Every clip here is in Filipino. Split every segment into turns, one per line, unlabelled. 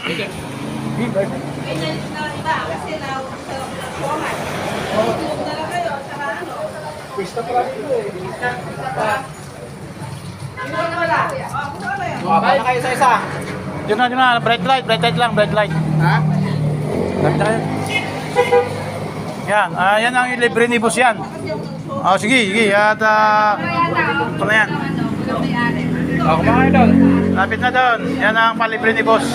Pista pa lang ito eh.
Baka na kayo sa isa.
Diyan na, bright light lang, bright light.
Ha?
Lapit na kayo. Yan, yan ang libre ni boss yan. Sige, at ito na yan.
Kumakain doon.
Lapit na doon, yan ang palibre ni boss.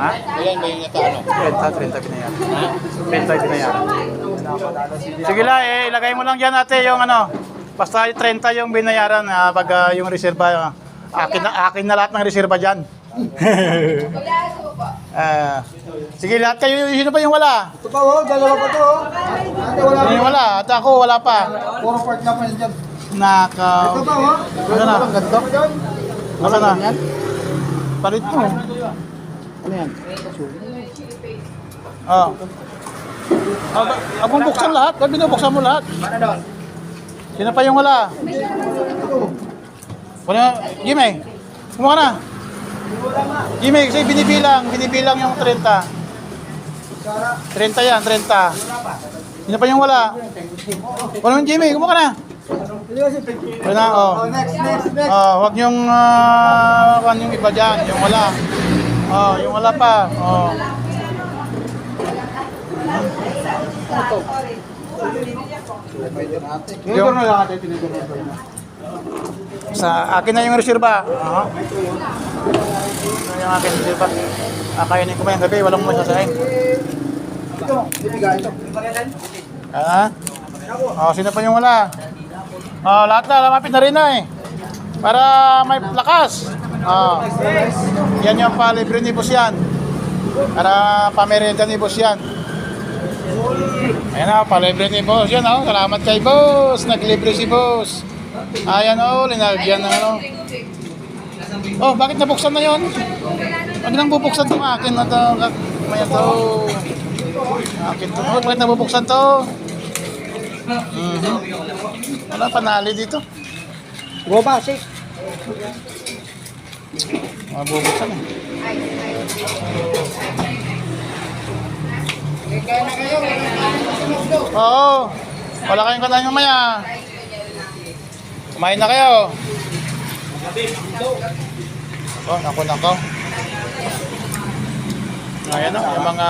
Ha?
Ilan ba yung natano?
30 binayaran. 30 binayaran. Sige lang, ilagay mo lang dyan ate yung basta 30 yung binayaran pag yung reserva. Akin na lahat ng reserva dyan. Sige lahat kayo, sino pa yung wala?
Ito pa oh, dalawa pa to oh. Ate wala
Sino yung wala? At ako wala pa.
Puro part na pa dyan.
Nakaw.
Ito pa oh.
Ano na?
Ganda pa dyan.
Wala na. Palit mo.
Ano yan?
Abang buksan lahat. Ba't binubuksan mo lahat?
Para doon.
Sino pa yung wala? Wala. Jimmy, kumuha na. Jimmy, kasi binibilang yung 30. 30 yan, 30. Sino pa yung wala? Wala yung Jimmy, kumuha ka na. Wala na,
Oh, next.
wag yung yung iba dyan, yung wala. Yung wala pa.
Tinidor na lang ate, tinidor na.
Sa akin na yung reserva. Yung akin reserva. Kainin ko ba yung gabi, walang masasahin.
Ito, ibigay ito.
Sino pa yung wala? Lahat na, lamapit na rin na eh. Para may lakas. Yan yung palibre ni boss yan. Para pamerenda ni boss yan. Ayan na, palibre ni boss yan. Salamat kay boss. Naglibre si boss. Ayan linagyan ng bakit nabuksan na yun? Huwag nang bubuksan itong akin na ito. May ito. Akin ito. Bakit nabubuksan ito? Wala panali dito.
Go ba, shake.
Mabubuksan eh. Oo. Wala kayong katayin mamaya. Kumain na kayo. Nako. Ayan yung mga